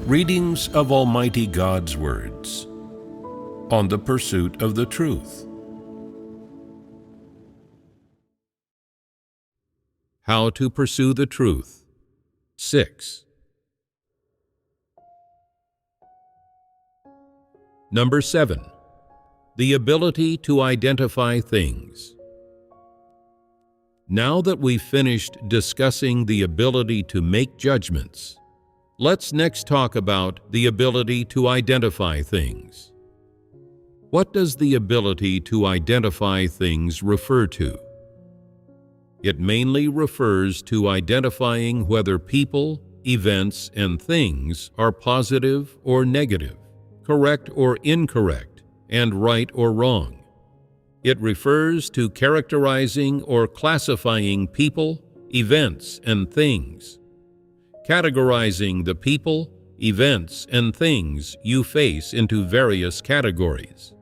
Readings of Almighty God's words on the pursuit of the truth. How to pursue the truth. 6. Number 7. The ability to identify things. Now that we've finished discussing the ability to make judgments, let's next talk about the ability to identify things. What does the ability to identify things refer to? It mainly refers to identifying whether people, events, and things are positive or negative, correct or incorrect, and right or wrong. It refers to characterizing or classifying people, events, and things. Categorizing the people, events, and things you face into various categories.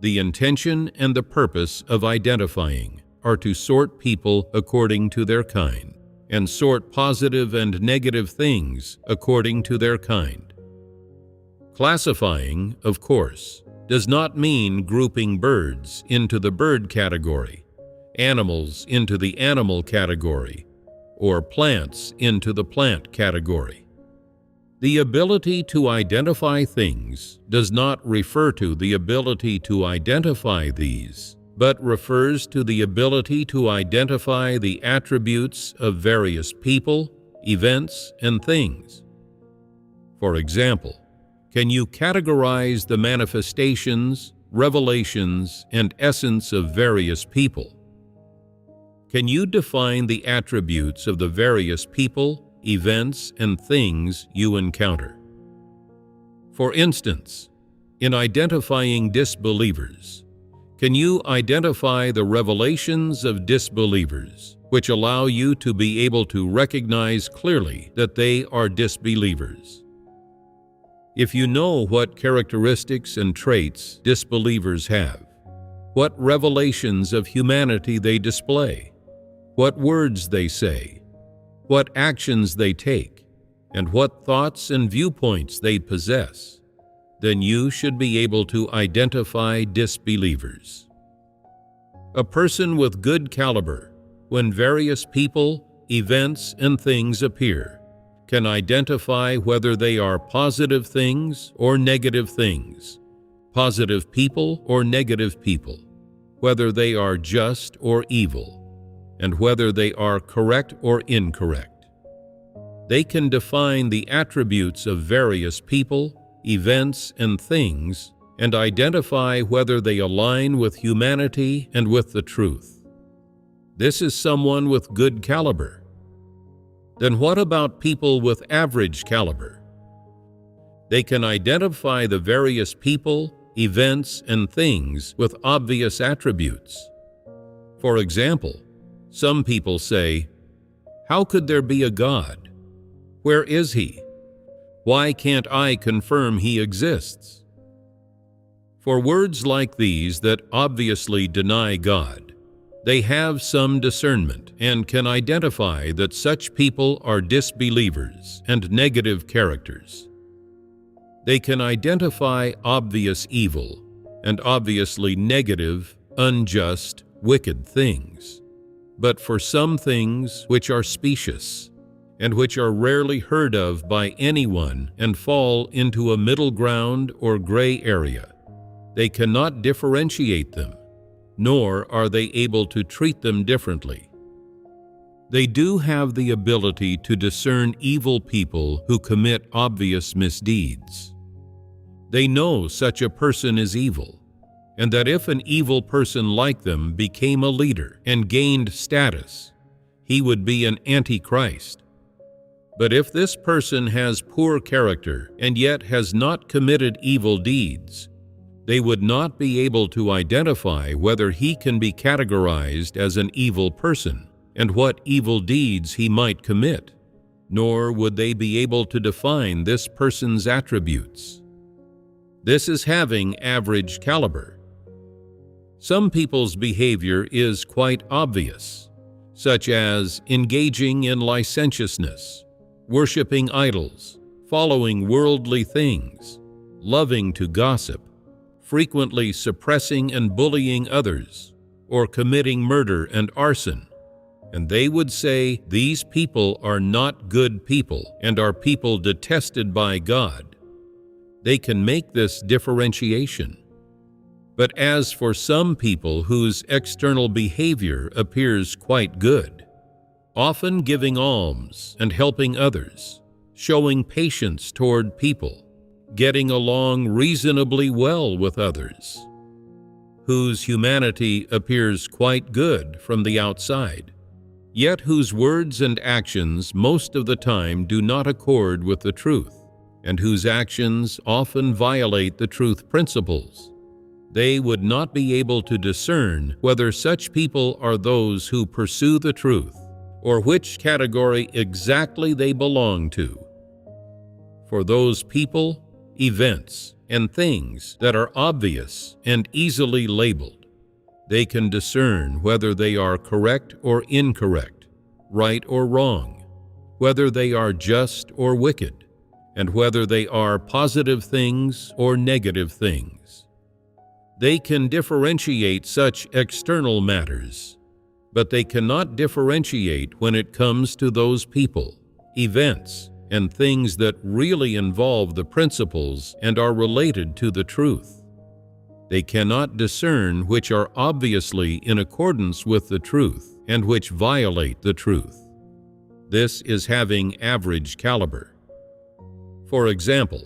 The intention and the purpose of identifying are to sort people according to their kind, and sort positive and negative things according to their kind. Classifying, of course, does not mean grouping birds into the bird category, animals into the animal category, or plants into the plant category. The ability to identify things does not refer to the ability to identify these, but refers to the ability to identify the attributes of various people, events, and things. For example, can you categorize the manifestations, revelations, and essence of various people? Can you define the attributes of the various people, events, and things you encounter? For instance, in identifying disbelievers, can you identify the revelations of disbelievers, which allow you to be able to recognize clearly that they are disbelievers? If you know what characteristics and traits disbelievers have, what revelations of humanity they display, what words they say, what actions they take, and what thoughts and viewpoints they possess, then you should be able to identify disbelievers. A person with good caliber, when various people, events, and things appear, can identify whether they are positive things or negative things, positive people or negative people, whether they are just or evil, and whether they are correct or incorrect. They can define the attributes of various people, events, and things, and identify whether they align with humanity and with the truth. This is someone with good caliber. Then what about people with average caliber? They can identify the various people, events, and things with obvious attributes. For example, some people say, "How could there be a God? Where is He? Why can't I confirm He exists?" For words like these that obviously deny God, they have some discernment and can identify that such people are disbelievers and negative characters. They can identify obvious evil and obviously negative, unjust, wicked things. But for some things which are specious and which are rarely heard of by anyone and fall into a middle ground or gray area, they cannot differentiate them, nor are they able to treat them differently. They do have the ability to discern evil people who commit obvious misdeeds. They know such a person is evil, and that if an evil person like them became a leader and gained status, he would be an antichrist. But if this person has poor character and yet has not committed evil deeds, they would not be able to identify whether he can be categorized as an evil person and what evil deeds he might commit, nor would they be able to define this person's attributes. This is having average caliber. Some people's behavior is quite obvious, such as engaging in licentiousness, worshiping idols, following worldly things, loving to gossip, frequently suppressing and bullying others, or committing murder and arson. And they would say these people are not good people and are people detested by God. They can make this differentiation. But as for some people whose external behavior appears quite good, often giving alms and helping others, showing patience toward people, getting along reasonably well with others, whose humanity appears quite good from the outside, yet whose words and actions most of the time do not accord with the truth, and whose actions often violate the truth principles, they would not be able to discern whether such people are those who pursue the truth, or which category exactly they belong to. For those people, events, and things that are obvious and easily labeled, they can discern whether they are correct or incorrect, right or wrong, whether they are just or wicked, and whether they are positive things or negative things. They can differentiate such external matters, but they cannot differentiate when it comes to those people, events, and things that really involve the principles and are related to the truth. They cannot discern which are obviously in accordance with the truth and which violate the truth. This is having average caliber. For example,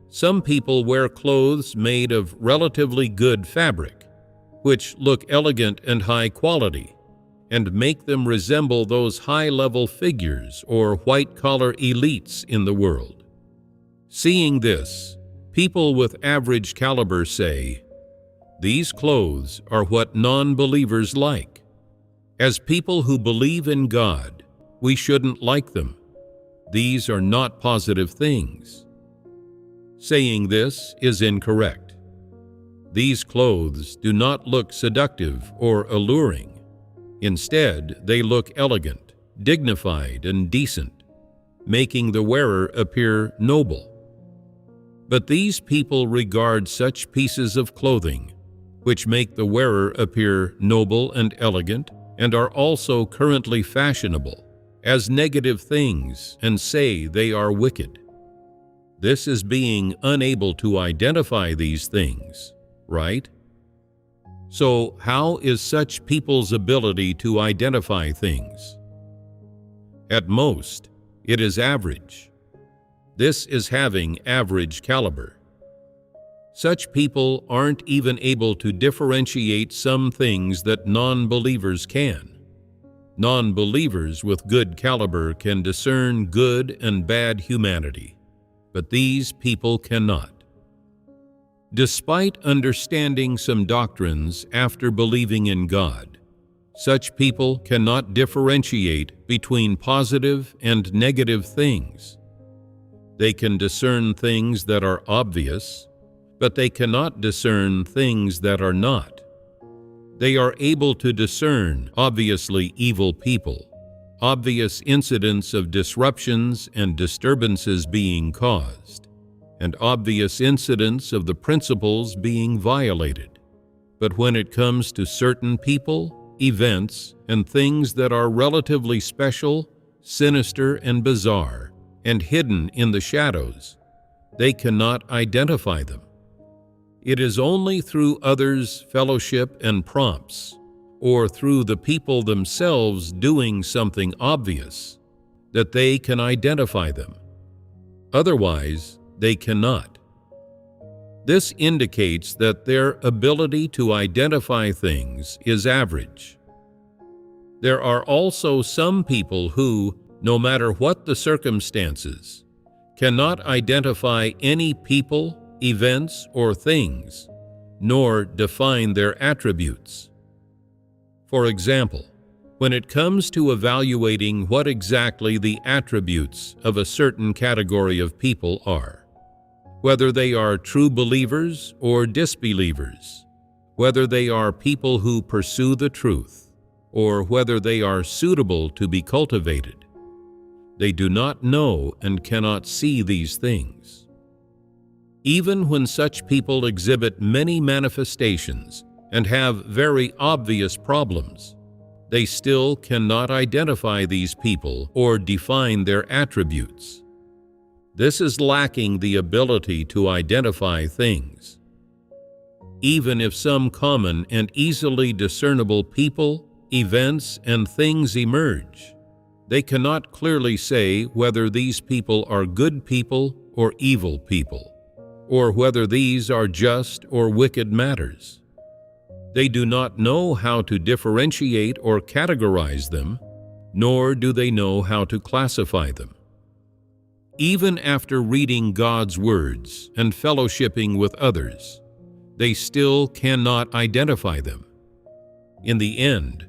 some people wear clothes made of relatively good fabric, which look elegant and high quality, and make them resemble those high-level figures or white-collar elites in the world. Seeing this, people with average caliber say, "These clothes are what non-believers like. As people who believe in God, we shouldn't like them. These are not positive things." Saying this is incorrect. These clothes do not look seductive or alluring. Instead, they look elegant, dignified, and decent, making the wearer appear noble. But these people regard such pieces of clothing, which make the wearer appear noble and elegant, and are also currently fashionable, as negative things and say they are wicked. This is being unable to identify these things, right? So, how is such people's ability to identify things? At most, it is average. This is having average caliber. Such people aren't even able to differentiate some things that non-believers can. Non-believers with good caliber can discern good and bad humanity, but these people cannot. Despite understanding some doctrines after believing in God, such people cannot differentiate between positive and negative things. They can discern things that are obvious, but they cannot discern things that are not. They are able to discern obviously evil people, obvious incidents of disruptions and disturbances being caused, and obvious incidents of the principles being violated. But when it comes to certain people, events, and things that are relatively special, sinister, and bizarre, and hidden in the shadows, they cannot identify them. It is only through others' fellowship and prompts, or through the people themselves doing something obvious, that they can identify them. Otherwise, they cannot. This indicates that their ability to identify things is average. There are also some people who, no matter what the circumstances, cannot identify any people, events, or things, nor define their attributes. For example, when it comes to evaluating what exactly the attributes of a certain category of people are, whether they are true believers or disbelievers, whether they are people who pursue the truth, or whether they are suitable to be cultivated, They do not know and cannot see these things. Even when such people exhibit many manifestations and have very obvious problems, they still cannot identify these people or define their attributes. This is lacking the ability to identify things. Even if some common and easily discernible people, events, and things emerge, they cannot clearly say whether these people are good people or evil people, or whether these are just or wicked matters. They do not know how to differentiate or categorize them, nor do they know how to classify them. Even after reading God's words and fellowshipping with others, they still cannot identify them. In the end,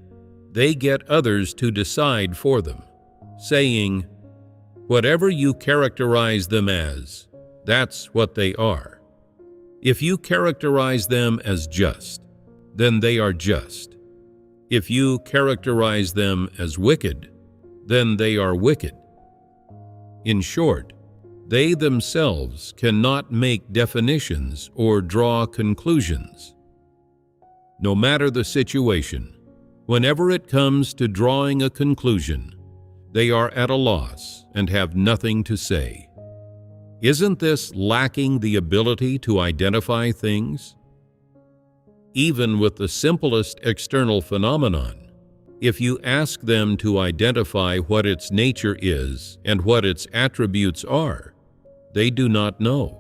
they get others to decide for them, saying, "Whatever you characterize them as, that's what they are. If you characterize them as just, then they are just. If you characterize them as wicked, then they are wicked." In short, they themselves cannot make definitions or draw conclusions. No matter the situation, whenever it comes to drawing a conclusion, they are at a loss and have nothing to say. Isn't this lacking the ability to identify things? Even with the simplest external phenomenon, if you ask them to identify what its nature is and what its attributes are, they do not know.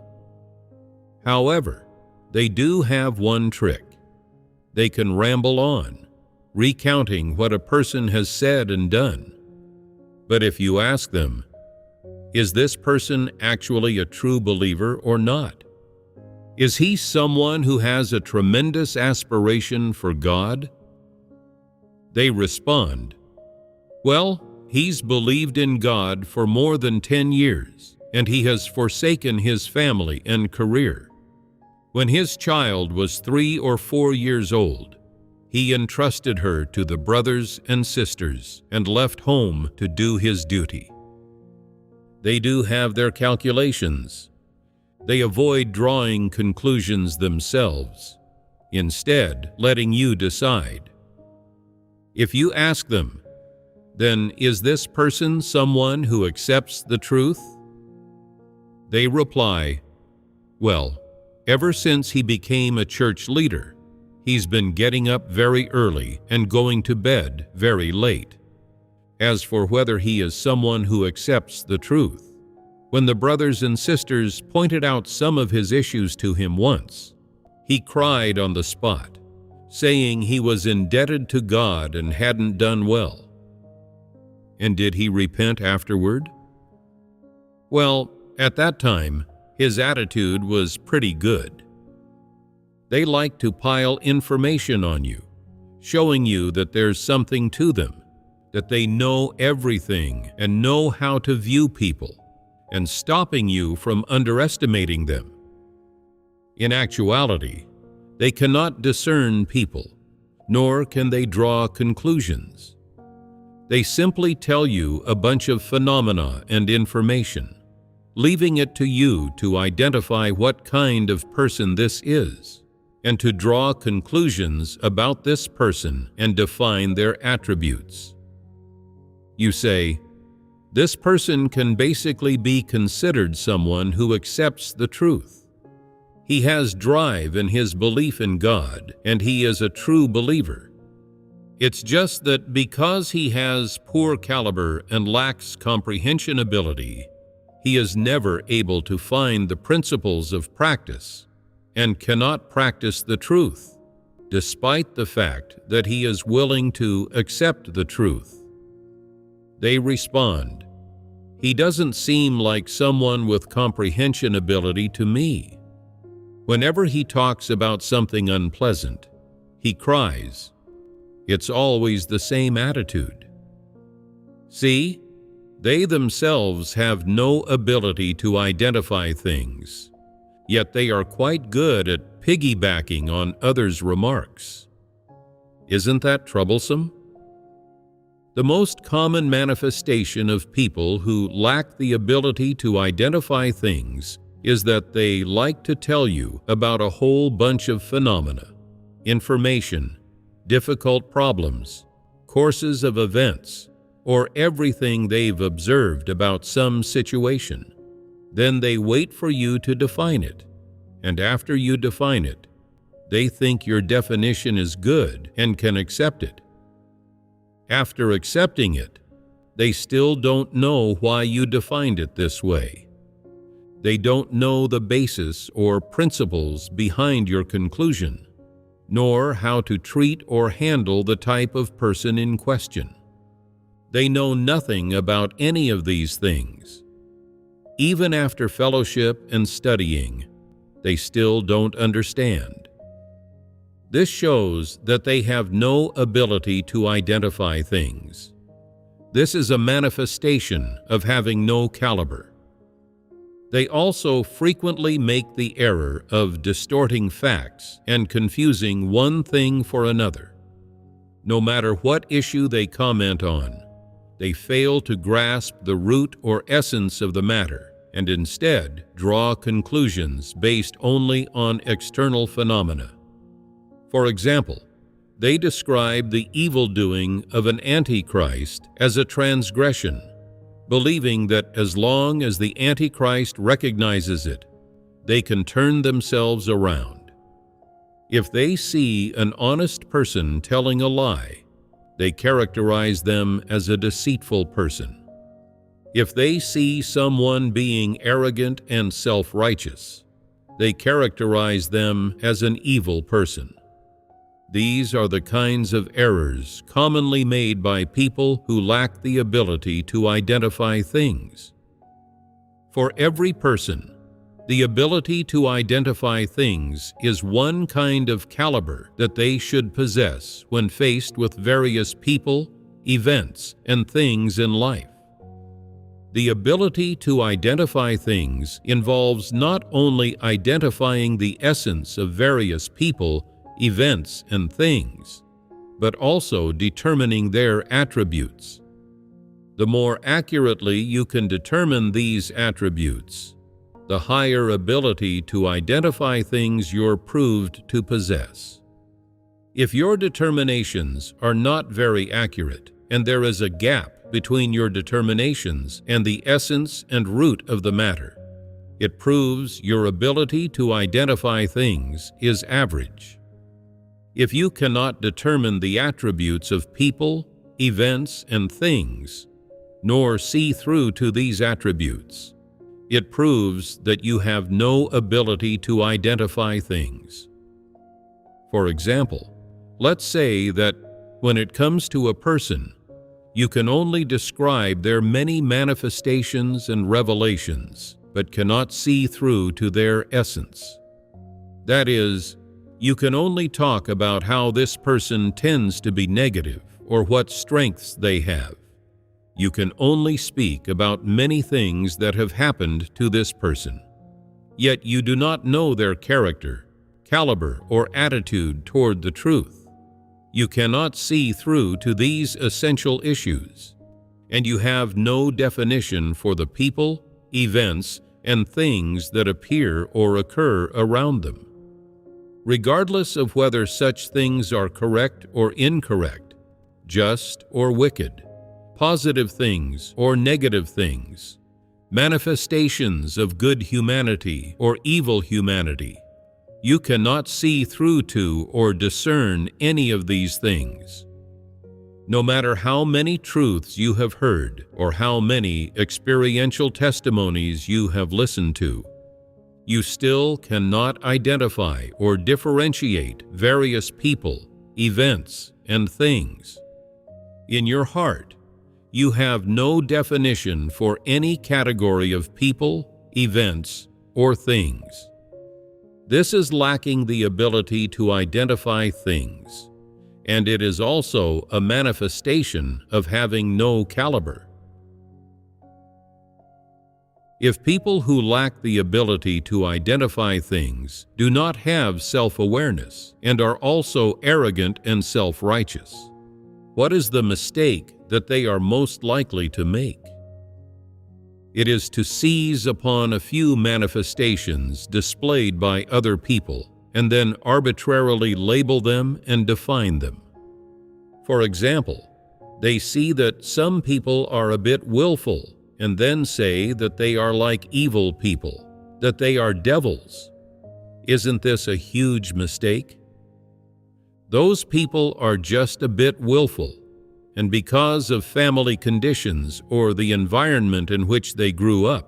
However, they do have one trick. They can ramble on, recounting what a person has said and done. But if you ask them, "Is this person actually a true believer or not? Is he someone who has a tremendous aspiration for God?" They respond, "Well, he's believed in God for more than 10 years, and he has forsaken his family and career. When his child was 3 or 4 years old, he entrusted her to the brothers and sisters and left home to do his duty." They do have their calculations. They avoid drawing conclusions themselves, instead letting you decide. If you ask them, "Then is this person someone who accepts the truth?" They reply, "Well, ever since he became a church leader, he's been getting up very early and going to bed very late. As for whether he is someone who accepts the truth, when the brothers and sisters pointed out some of his issues to him once, he cried on the spot, saying he was indebted to God and hadn't done well. And did he repent afterward? Well, at that time, his attitude was pretty good. They like to pile information on you, showing you that there's something to them, that they know everything and know how to view people, and stopping you from underestimating them. In actuality, they cannot discern people, nor can they draw conclusions. They simply tell you a bunch of phenomena and information, leaving it to you to identify what kind of person this is, and to draw conclusions about this person and define their attributes. You say, "This person can basically be considered someone who accepts the truth. He has drive in his belief in God, and he is a true believer. It's just that because he has poor caliber and lacks comprehension ability, he is never able to find the principles of practice and cannot practice the truth, despite the fact that he is willing to accept the truth." They respond, "He doesn't seem like someone with comprehension ability to me. Whenever he talks about something unpleasant, he cries. It's always the same attitude." See, they themselves have no ability to identify things, yet they are quite good at piggybacking on others' remarks. Isn't that troublesome? The most common manifestation of people who lack the ability to identify things is that they like to tell you about a whole bunch of phenomena, information, difficult problems, courses of events, or everything they've observed about some situation. Then they wait for you to define it, and after you define it, they think your definition is good and can accept it. After accepting it, they still don't know why you defined it this way. They don't know the basis or principles behind your conclusion, nor how to treat or handle the type of person in question. They know nothing about any of these things. Even after fellowship and studying, they still don't understand. This shows that they have no ability to identify things. This is a manifestation of having no caliber. They also frequently make the error of distorting facts and confusing one thing for another. No matter what issue they comment on, they fail to grasp the root or essence of the matter and instead draw conclusions based only on external phenomena. For example, they describe the evil-doing of an antichrist as a transgression, believing that as long as the Antichrist recognizes it, they can turn themselves around. If they see an honest person telling a lie, they characterize them as a deceitful person. If they see someone being arrogant and self-righteous, they characterize them as an evil person. These are the kinds of errors commonly made by people who lack the ability to identify things. For every person, the ability to identify things is one kind of caliber that they should possess when faced with various people, events, and things in life. The ability to identify things involves not only identifying the essence of various people, events, and things, but also determining their attributes. The more accurately you can determine these attributes, the higher ability to identify things you're proved to possess. If your determinations are not very accurate, and there is a gap between your determinations and the essence and root of the matter, it proves your ability to identify things is average. If you cannot determine the attributes of people, events, and things, nor see through to these attributes, it proves that you have no ability to identify things. For example, let's say that when it comes to a person, you can only describe their many manifestations and revelations, but cannot see through to their essence. That is, you can only talk about how this person tends to be negative or what strengths they have. You can only speak about many things that have happened to this person. Yet you do not know their character, caliber, or attitude toward the truth. You cannot see through to these essential issues, and you have no definition for the people, events, and things that appear or occur around them. Regardless of whether such things are correct or incorrect, just or wicked, positive things or negative things, manifestations of good humanity or evil humanity, you cannot see through to or discern any of these things. No matter how many truths you have heard or how many experiential testimonies you have listened to, you still cannot identify or differentiate various people, events, and things. In your heart, you have no definition for any category of people, events, or things. This is lacking the ability to identify things, and it is also a manifestation of having no caliber. If people who lack the ability to identify things do not have self-awareness and are also arrogant and self-righteous, what is the mistake that they are most likely to make. It is to seize upon a few manifestations displayed by other people and then arbitrarily label them and define them. For example, they see that some people are a bit willful and then say that they are like evil people, that they are devils. Isn't this a huge mistake? Those people are just a bit willful, and because of family conditions or the environment in which they grew up,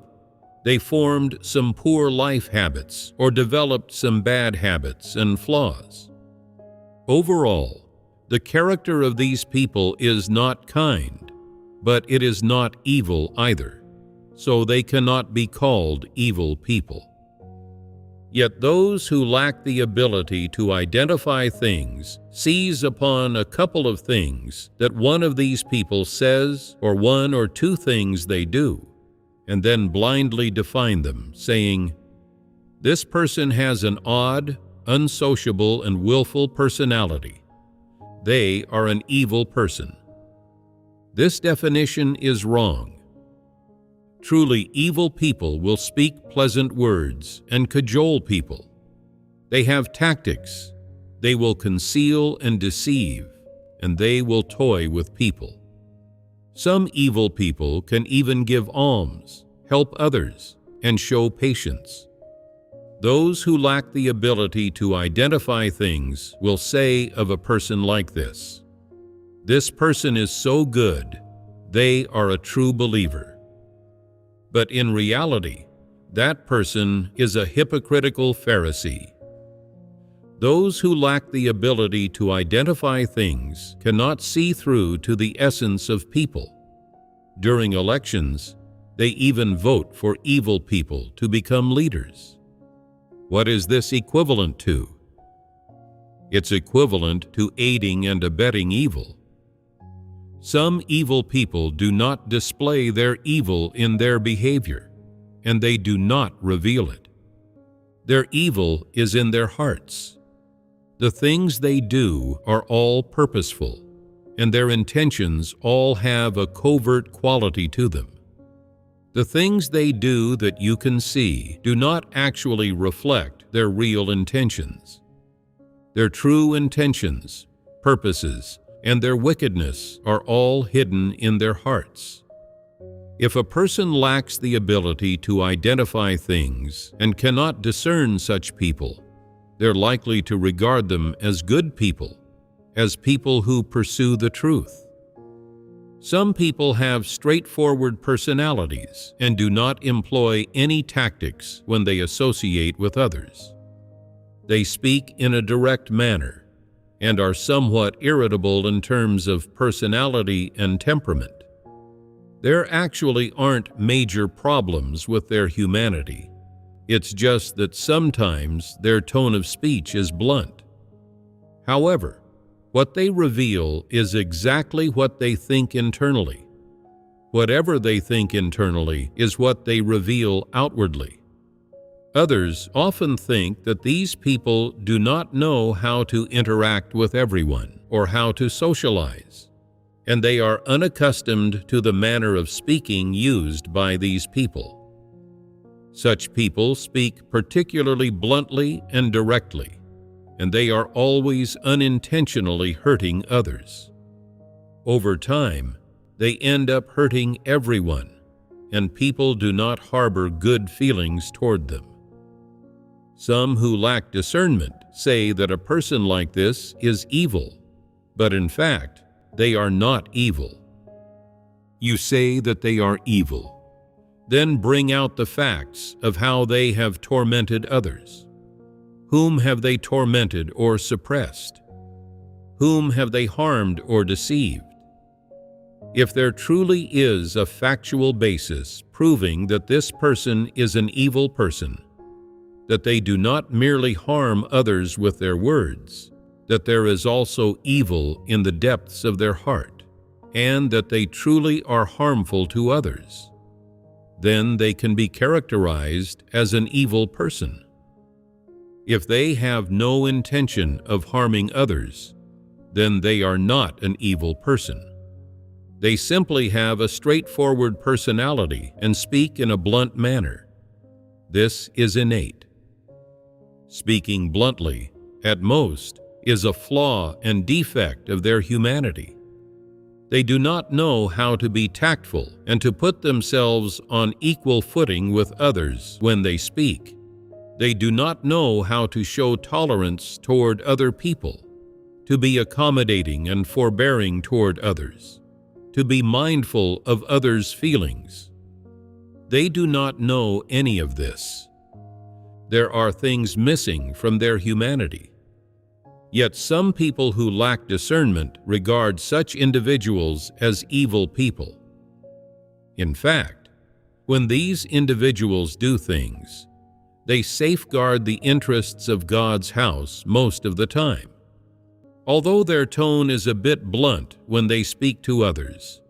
they formed some poor life habits or developed some bad habits and flaws. Overall, the character of these people is not kind, but it is not evil either, so they cannot be called evil people. Yet those who lack the ability to identify things seize upon a couple of things that one of these people says or one or two things they do, and then blindly define them, saying, "This person has an odd, unsociable, and willful personality. They are an evil person." This definition is wrong. Truly, evil people will speak pleasant words and cajole people. They have tactics. They will conceal and deceive, and they will toy with people. Some evil people can even give alms, help others, and show patience. Those who lack the ability to identify things will say of a person like this, "This person is so good, they are a true believer." But in reality, that person is a hypocritical Pharisee. Those who lack the ability to identify things cannot see through to the essence of people. During elections, they even vote for evil people to become leaders. What is this equivalent to? It's equivalent to aiding and abetting evil. Some evil people do not display their evil in their behavior, and they do not reveal it. Their evil is in their hearts. The things they do are all purposeful, and their intentions all have a covert quality to them. The things they do that you can see do not actually reflect their real intentions. Their true intentions, purposes, and their wickedness are all hidden in their hearts. If a person lacks the ability to identify things and cannot discern such people, they're likely to regard them as good people, as people who pursue the truth. Some people have straightforward personalities and do not employ any tactics when they associate with others. They speak in a direct manner and are somewhat irritable in terms of personality and temperament. There actually aren't major problems with their humanity. It's just that sometimes their tone of speech is blunt. However, what they reveal is exactly what they think internally. Whatever they think internally is what they reveal outwardly. Others often think that these people do not know how to interact with everyone or how to socialize, and they are unaccustomed to the manner of speaking used by these people. Such people speak particularly bluntly and directly, and they are always unintentionally hurting others. Over time, they end up hurting everyone, and people do not harbor good feelings toward them. Some who lack discernment say that a person like this is evil, but in fact, they are not evil. You say that they are evil. Then bring out the facts of how they have tormented others. Whom have they tormented or suppressed? Whom have they harmed or deceived? If there truly is a factual basis proving that this person is an evil person, that they do not merely harm others with their words, that there is also evil in the depths of their heart, and that they truly are harmful to others, then they can be characterized as an evil person. If they have no intention of harming others, then they are not an evil person. They simply have a straightforward personality and speak in a blunt manner. This is innate. Speaking bluntly, at most, is a flaw and defect of their humanity. They do not know how to be tactful and to put themselves on equal footing with others when they speak. They do not know how to show tolerance toward other people, to be accommodating and forbearing toward others, to be mindful of others' feelings. They do not know any of this. There are things missing from their humanity. Yet some people who lack discernment regard such individuals as evil people. In fact, when these individuals do things, they safeguard the interests of God's house most of the time. Although their tone is a bit blunt when they speak to others,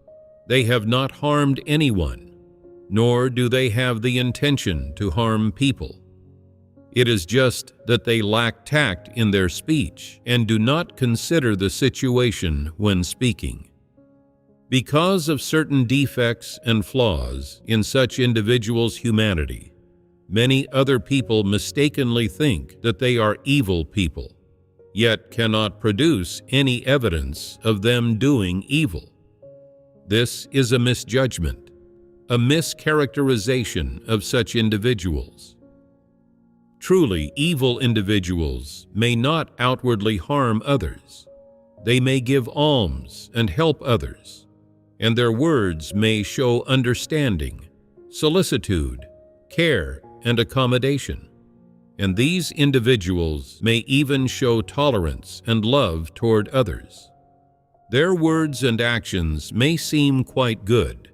they have not harmed anyone, nor do they have the intention to harm people. It is just that they lack tact in their speech and do not consider the situation when speaking. Because of certain defects and flaws in such individuals' humanity, many other people mistakenly think that they are evil people, yet cannot produce any evidence of them doing evil. This is a misjudgment, a mischaracterization of such individuals. Truly, evil individuals may not outwardly harm others. They may give alms and help others, and their words may show understanding, solicitude, care, and accommodation. And these individuals may even show tolerance and love toward others. Their words and actions may seem quite good,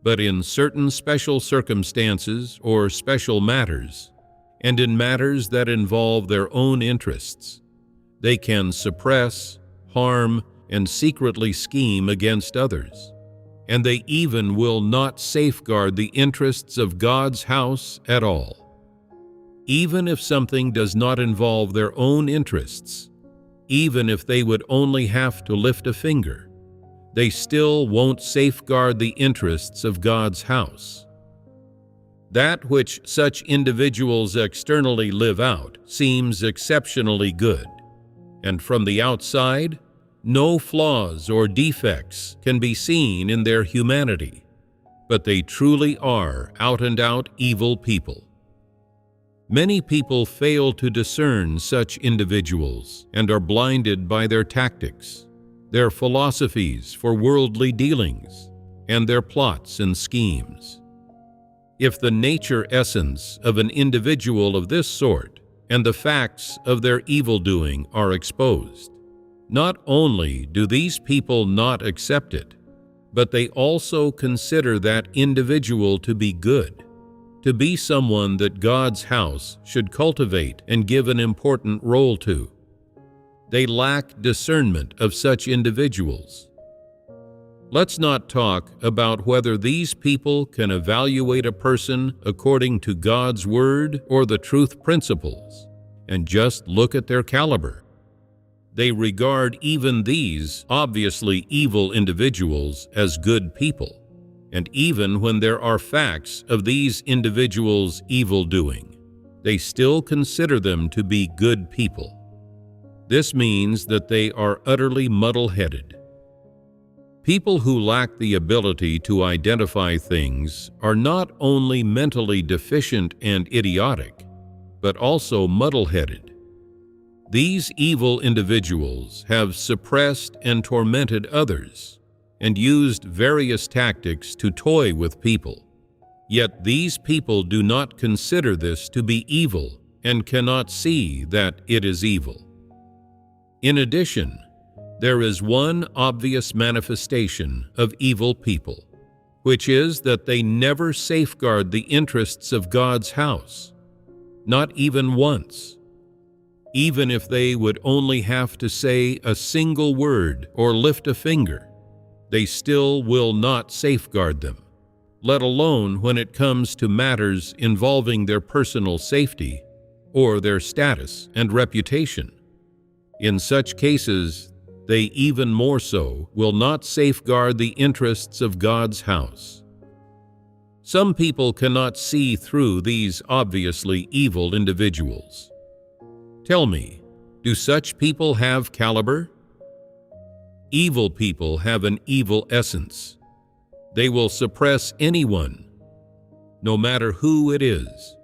but in certain special circumstances or special matters, and in matters that involve their own interests, they can suppress, harm, and secretly scheme against others. And they even will not safeguard the interests of God's house at all. Even if something does not involve their own interests, even if they would only have to lift a finger, they still won't safeguard the interests of God's house. That which such individuals externally live out seems exceptionally good, and from the outside, no flaws or defects can be seen in their humanity, but they truly are out-and-out evil people. Many people fail to discern such individuals and are blinded by their tactics, their philosophies for worldly dealings, and their plots and schemes. If the nature essence of an individual of this sort and the facts of their evil-doing are exposed, not only do these people not accept it, but they also consider that individual to be good, to be someone that God's house should cultivate and give an important role to. They lack discernment of such individuals. Let's not talk about whether these people can evaluate a person according to God's word or the truth principles, and just look at their caliber. They regard even these obviously evil individuals as good people, and even when there are facts of these individuals' evil doing, they still consider them to be good people. This means that they are utterly muddle-headed. People who lack the ability to identify things are not only mentally deficient and idiotic, but also muddle-headed. These evil individuals have suppressed and tormented others and used various tactics to toy with people. Yet these people do not consider this to be evil and cannot see that it is evil. In addition, there is one obvious manifestation of evil people, which is that they never safeguard the interests of God's house, not even once. Even if they would only have to say a single word or lift a finger, they still will not safeguard them, let alone when it comes to matters involving their personal safety or their status and reputation. In such cases, they even more so will not safeguard the interests of God's house. Some people cannot see through these obviously evil individuals. Tell me, do such people have caliber? Evil people have an evil essence. They will suppress anyone, no matter who it is,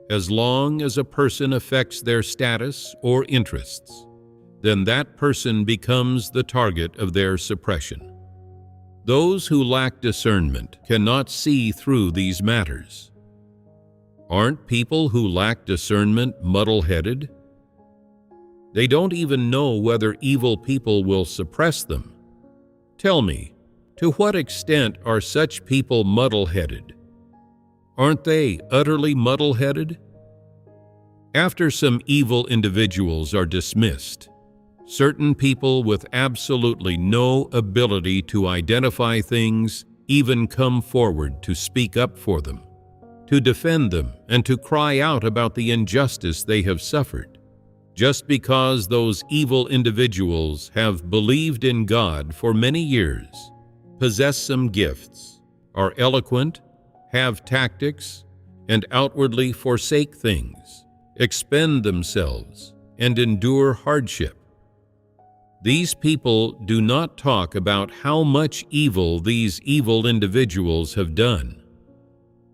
as long as a person affects their status or interests. Then that person becomes the target of their suppression. Those who lack discernment cannot see through these matters. Aren't people who lack discernment muddle-headed? They don't even know whether evil people will suppress them. Tell me, to what extent are such people muddle-headed? Aren't they utterly muddle-headed? After some evil individuals are dismissed, certain people with absolutely no ability to identify things even come forward to speak up for them, to defend them, and to cry out about the injustice they have suffered, just because those evil individuals have believed in God for many years, possess some gifts, are eloquent, have tactics, and outwardly forsake things, expend themselves, and endure hardship. These people do not talk about how much evil these evil individuals have done.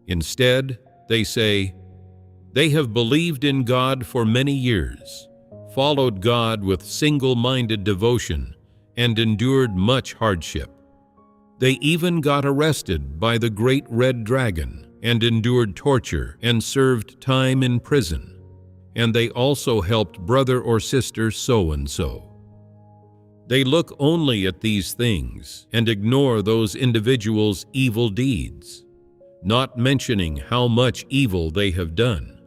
Instead, they say, they have believed in God for many years, followed God with single-minded devotion, and endured much hardship. They even got arrested by the great red dragon and endured torture and served time in prison. And they also helped brother or sister so-and-so. They look only at these things and ignore those individuals' evil deeds, not mentioning how much evil they have done.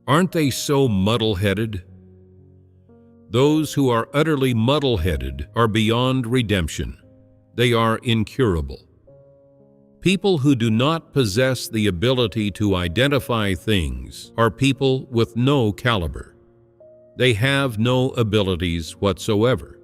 Aren't they so muddle-headed? Those who are utterly muddle-headed are beyond redemption. They are incurable. People who do not possess the ability to identify things are people with no caliber. They have no abilities whatsoever.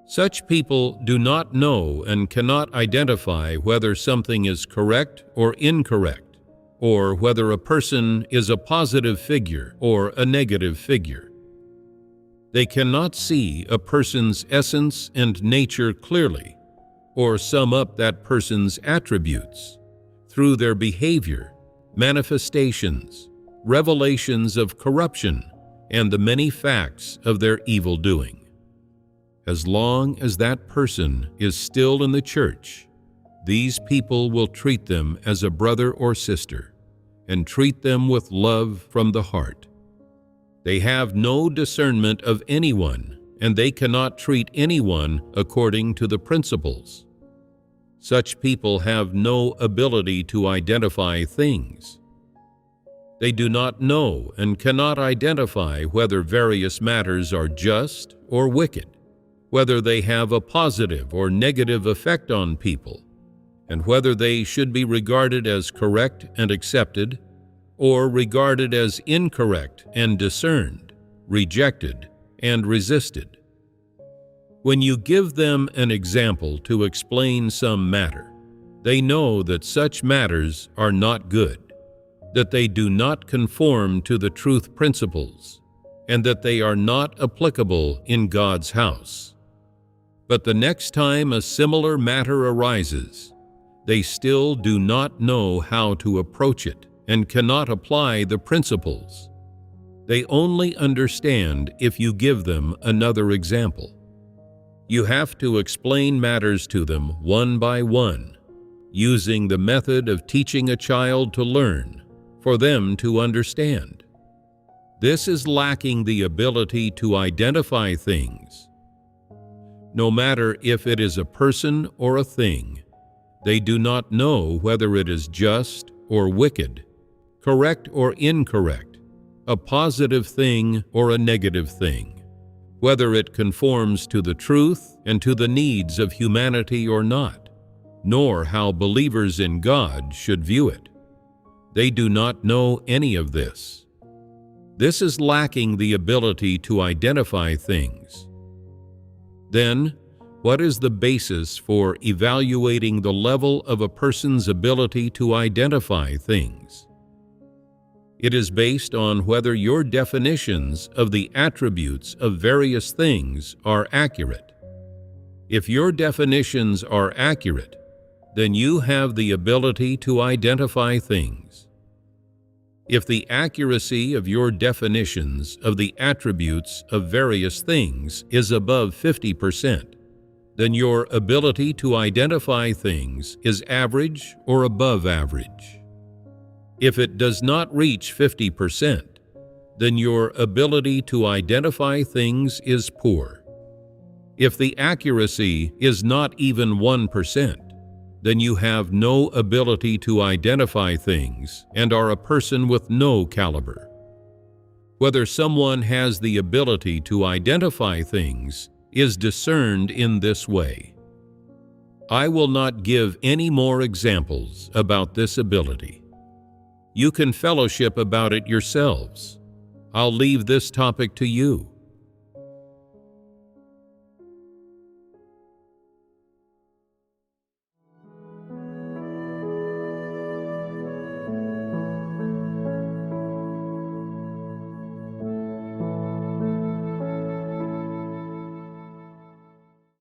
Such people do not know and cannot identify whether something is correct or incorrect, or whether a person is a positive figure or a negative figure. They cannot see a person's essence and nature clearly, or sum up that person's attributes through their behavior, manifestations, revelations of corruption, and the many facts of their evil doing. As long as that person is still in the church, these people will treat them as a brother or sister and treat them with love from the heart. They have no discernment of anyone, and they cannot treat anyone according to the principles. Such people have no ability to identify things. They do not know and cannot identify whether various matters are just or wicked, whether they have a positive or negative effect on people, and whether they should be regarded as correct and accepted, or regarded as incorrect and discerned, rejected and resisted. When you give them an example to explain some matter, they know that such matters are not good, that they do not conform to the truth principles, and that they are not applicable in God's house. But the next time a similar matter arises, they still do not know how to approach it and cannot apply the principles. They only understand if you give them another example. You have to explain matters to them one by one, using the method of teaching a child to learn, for them to understand. This is lacking the ability to identify things. No matter if it is a person or a thing, they do not know whether it is just or wicked, correct or incorrect, a positive thing or a negative thing, whether it conforms to the truth and to the needs of humanity or not, nor how believers in God should view it. They do not know any of this. This is lacking the ability to identify things. Then, what is the basis for evaluating the level of a person's ability to identify things? It is based on whether your definitions of the attributes of various things are accurate. If your definitions are accurate, then you have the ability to identify things. If the accuracy of your definitions of the attributes of various things is above 50%, then your ability to identify things is average or above average. If it does not reach 50%, then your ability to identify things is poor. If the accuracy is not even 1%, then you have no ability to identify things and are a person with no caliber. Whether someone has the ability to identify things is discerned in this way. I will not give any more examples about this ability. You can fellowship about it yourselves. I'll leave this topic to you.